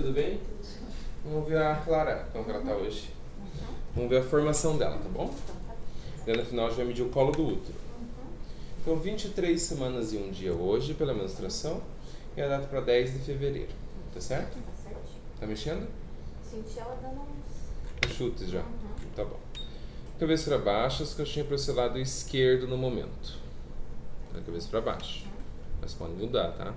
tudo bem? Vamos ver a Clara, como ela tá hoje. Vamos ver a formação dela, tá bom? Daí no final a gente vai medir o colo do útero. Então 23 semanas e um dia hoje pela menstruação e a data para 10 de fevereiro. Tá certo? Tá certinho. Tá mexendo? Senti ela dando uns... Chutes já. Tá bom. Cabeça para baixo, as coxinhas para o seu lado esquerdo no momento. Da cabeça para baixo. Mas pode mudar, tá?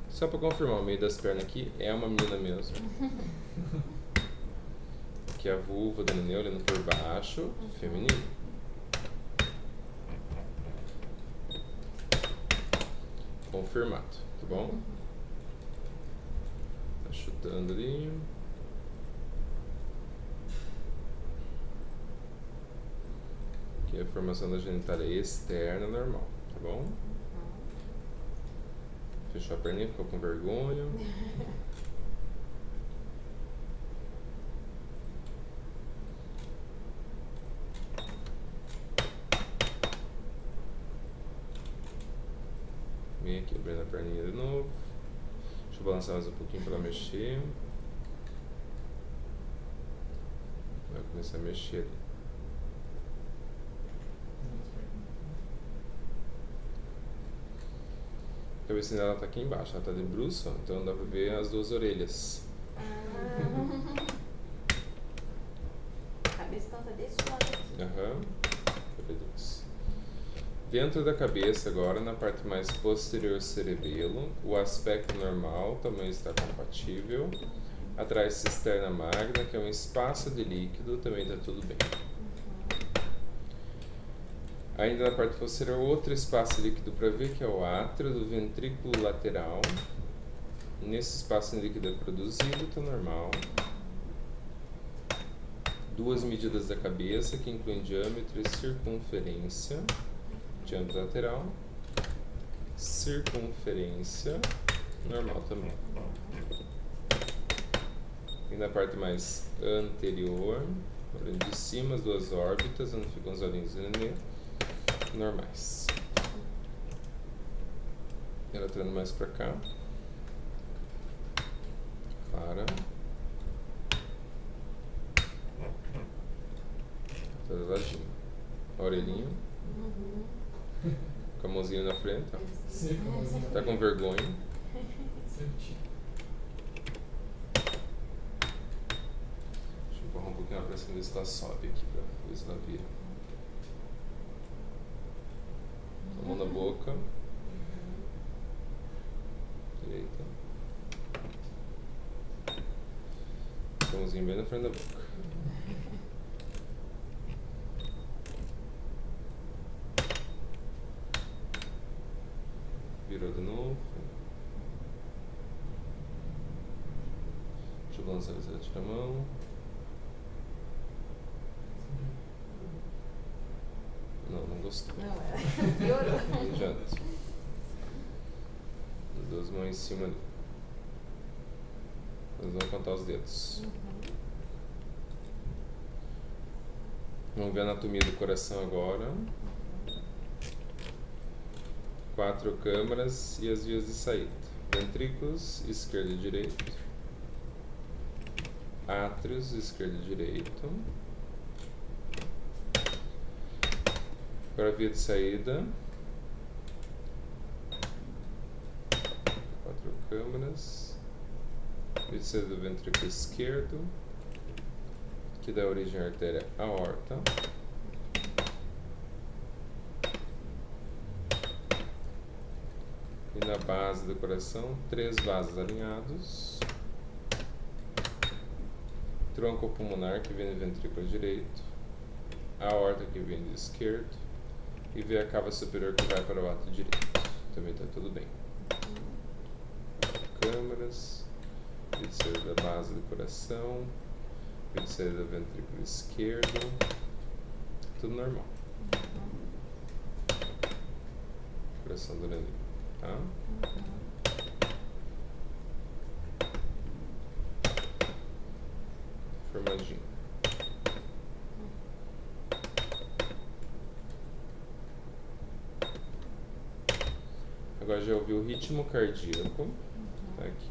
Só para confirmar, o meio das pernas aqui é uma menina mesmo. Aqui é a vulva da neném olhando por baixo, feminino. Confirmado, tá bom? Tá chutando ali. Aqui é a formação da genitália externa normal, tá bom? Fechou a perninha, ficou com vergonha. Vem aqui, abrindo a perninha de novo. Deixa eu balançar mais um pouquinho para mexer. Vai começar a mexer ali. A cabecinha dela tá aqui embaixo, ela tá de bruço, então dá pra ver as duas orelhas. A cabeça tá desse lado aqui. Aham. Dentro da cabeça agora, na parte mais posterior do cerebelo, o aspecto normal também está compatível. Atrás cisterna magna, que é um espaço de líquido, também está tudo bem. Ainda na parte posterior, outro espaço líquido para ver, que é o átrio do ventrículo lateral. Nesse espaço líquido é produzido, está normal. Duas medidas da cabeça, que incluem diâmetro e circunferência. Diâmetro lateral. Circunferência. Normal também. E na parte mais anterior, olhando de cima, as duas órbitas, onde ficam os olhinhos do nenê. Normais. Ela entrando mais pra cá. Clara. Tá do ladinho. A orelhinha. Com a mãozinha na frente. Ó. Sempre com a mãozinha. Tá com vergonha. Sempre tinha. Deixa eu empurrar um pouquinho pra cima, ver se ela sobe aqui, pra ver se ela vira. A mão na boca. Direita. A mãozinha bem na frente da boca. Virou de novo. Deixa eu balançar essa tira a mão. Não gostou. Não, piorou. Não adianta. As duas mãos em cima ali. Nós vamos contar os dedos. Vamos ver a anatomia do coração agora. 4 câmaras e as vias de saída. Ventrículos, esquerdo e direito. Átrios, esquerdo e direito. Agora a via de saída. 4 câmaras. Via de saída do ventrículo esquerdo, que dá origem à artéria aorta. E na base do coração, 3 vasos alinhados. Tronco pulmonar, que vem do ventrículo direito. Aorta, que vem do esquerdo. E veia cava superior, que vai para o átrio direito. Também está tudo bem. Câmaras. Via de saída da base do coração. Via de saída do ventrículo esquerdo. Tudo normal. Coração do neném. Tá? Formadinho. Agora já ouviu o ritmo cardíaco. Tá aqui.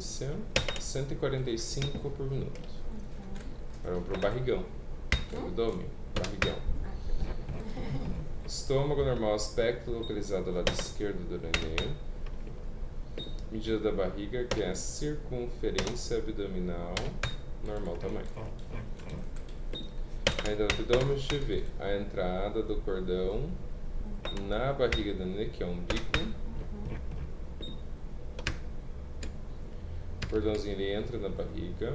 frequência 145 por minuto. Agora vamos pro barrigão. Abdômen, barrigão. Estômago normal, aspecto localizado ao lado esquerdo do neném. Medida da barriga, que é a circunferência abdominal, normal tamanho. Ainda no abdômen a gente vê a entrada do cordão na barriga do neném, que é o umbigo. O cordãozinho ele entra na barriga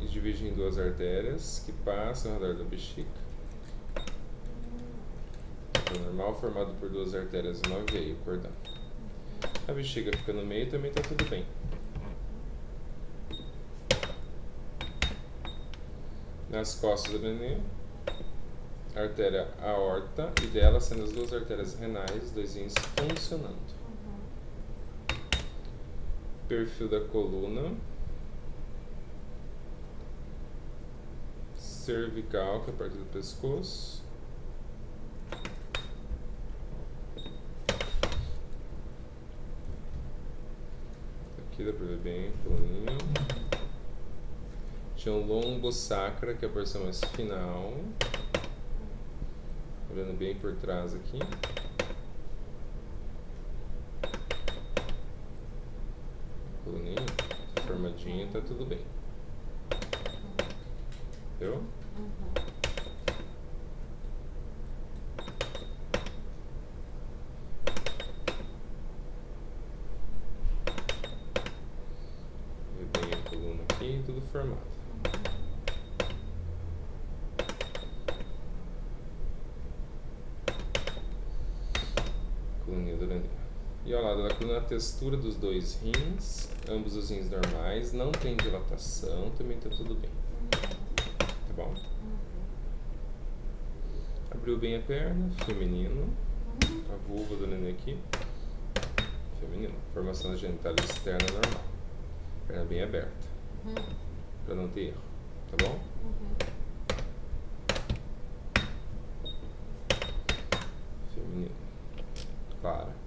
e divide em duas artérias que passam ao redor da bexiga. O normal formado por duas artérias e uma veia, o cordão. A bexiga fica no meio e também está tudo bem. Nas costas do neném, a artéria aorta e dela sendo as duas artérias renais, dois rins funcionando. Perfil da coluna, cervical, que é a parte do pescoço. Aqui dá pra ver bem, coluninha. Tinha o lombo sacra, que é a porção mais final. Olhando bem por trás aqui. Coluninha, formadinha, tá tudo bem. Viu? Vê bem a coluna aqui, tudo formado. Coluninha do neném. E ao lado da coluna, a textura dos dois rins, ambos os rins normais, não tem dilatação, também tá tudo bem. Tá bom? Abriu bem a perna, feminino. A vulva do neném aqui, feminino. Formação da genitália externa normal. Perna bem aberta, pra não ter erro. Tá bom? Feminino. Claro.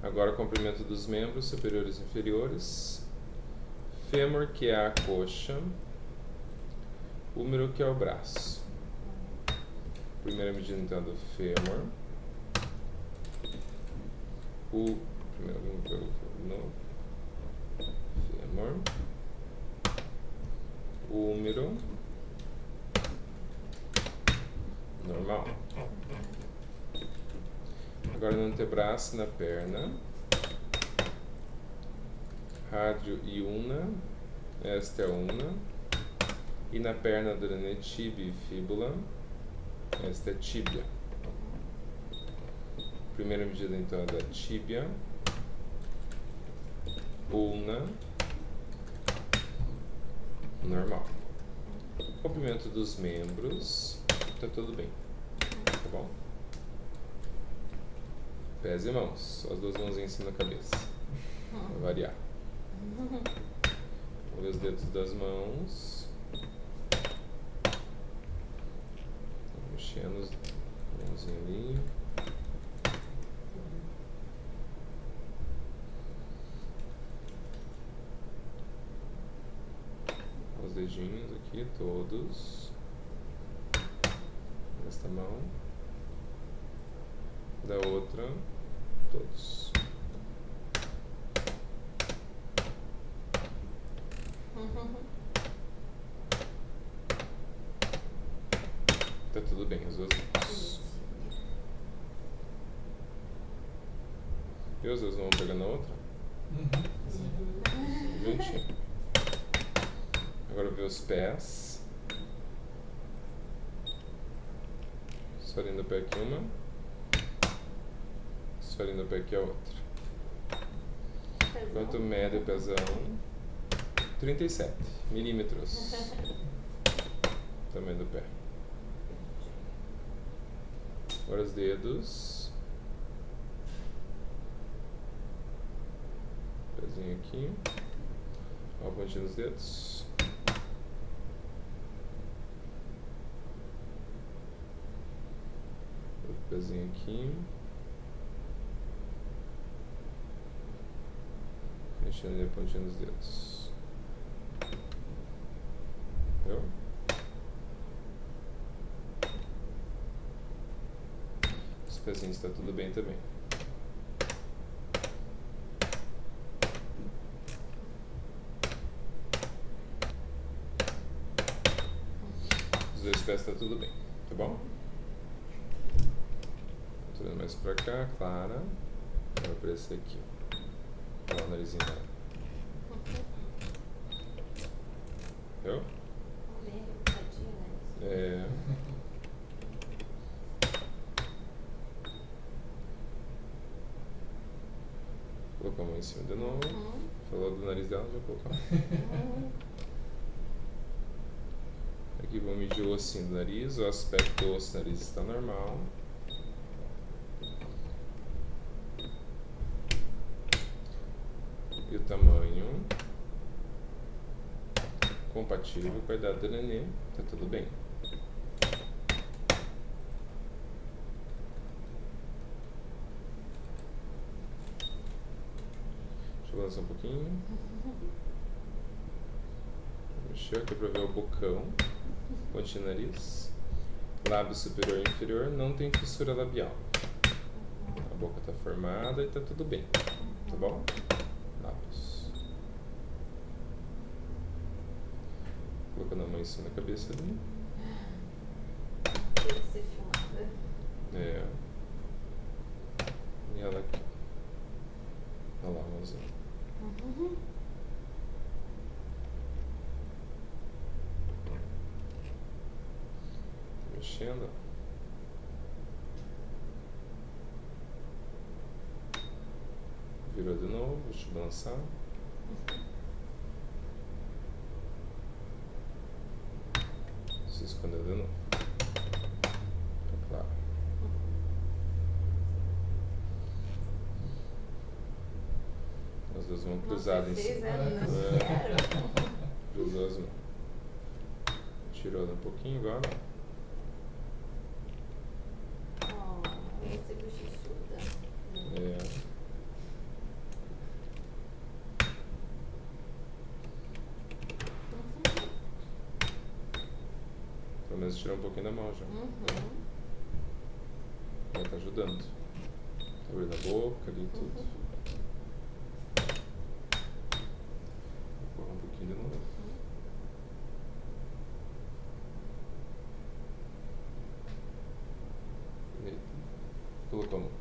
Agora, comprimento dos membros superiores e inferiores. Fêmur, que é a coxa. Húmero, que é o braço. Primeira medida, então, do fêmur. Primeiro, vamos ver o novo. Fêmur. Húmero. Normal. Agora no antebraço, na perna. Rádio e una. Esta é a una. E na perna do neném, tíbia e fíbula. Esta é tíbia. Primeira medida então é da tíbia. Ulna. Normal. Comprimento dos membros. Tá tudo bem. Tá bom? Pés e mãos. As duas mãozinhas em cima da cabeça. Pra variar. Vamos ver os dedos das mãos. Mexendo os mãozinhos ali. Os dedinhos aqui, todos. Nesta mão. Da outra, todos. Tá tudo bem, as duas mãos. E os dois vão pegar na outra? Juntinho. Agora ver os pés. Esfoliando o pé aqui uma. Esfoliando o pé aqui a outra. Quanto mede o pezão? 37 milímetros. Tamanho do pé. Agora os dedos. Pezinho aqui. Ó, a pontinha dos dedos. Outro pezinho aqui. Mexendo ali a pontinha dos dedos. Viu? Os pezinhos está tudo bem também. Os dois pés está tudo bem, tá bom? Trazendo mais pra cá, Clara. Vai aparecer aqui. Olha lá o narizinho dela. Viu? Bem puxadinho, né? É. Colocar a mão em cima de novo. Falou do nariz dela, já colocar. Aqui vamos medir o ossinho do nariz. O aspecto do osso do nariz está normal. E o tamanho compatível com a idade do neném, tá tudo bem. Deixa eu balançar um pouquinho. Mexer aqui pra ver o bocão, pontinho do nariz, lábio superior e inferior, não tem fissura labial. A boca tá formada e tá tudo bem, tá bom? Lábios. Colocando a mão em cima da cabeça ali. Tem que ser filmada. É. E ela aqui. Olha lá, a mãozinha. Mexendo. Virou de novo, deixa eu balançar. Se escondeu de novo. Tá claro. As duas mãos cruzadas em cima. Cruzou as mãos. Tirou um pouquinho agora. Você bochechuda. É. Pelo menos tirou um pouquinho da mão já. Ela tá ajudando. Tá abrindo a boca ali e tudo. Vou empurrar um pouquinho de novo. Eita. Colocou a mão.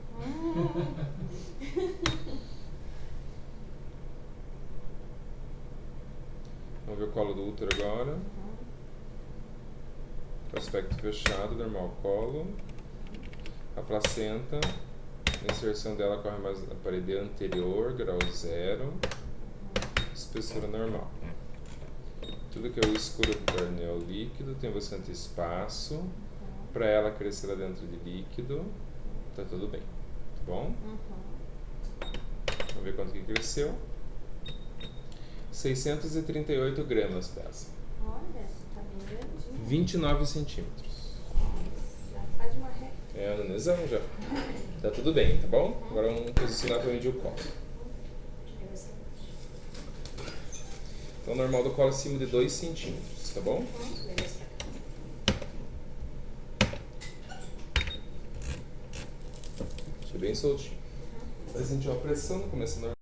Vamos ver o colo do útero agora. Aspecto fechado, normal colo. A placenta, a inserção dela corre mais na parede anterior, grau 0. Espessura normal. Tudo que é o escuro do perneu líquido tem bastante espaço para ela crescer lá dentro de líquido. Tá tudo bem, tá bom? Vamos ver quanto que cresceu. 638 gramas pesa. Olha, tá bem grandinho. 29 centímetros. Já faz uma reta. É, no nesão já. Tá tudo bem, tá bom? Agora vamos posicionar para medir o colo. Então, normal do colo acima de 2 centímetros, tá bom? Deixa bem soltinho. Vai sentir uma pressão no começo normal.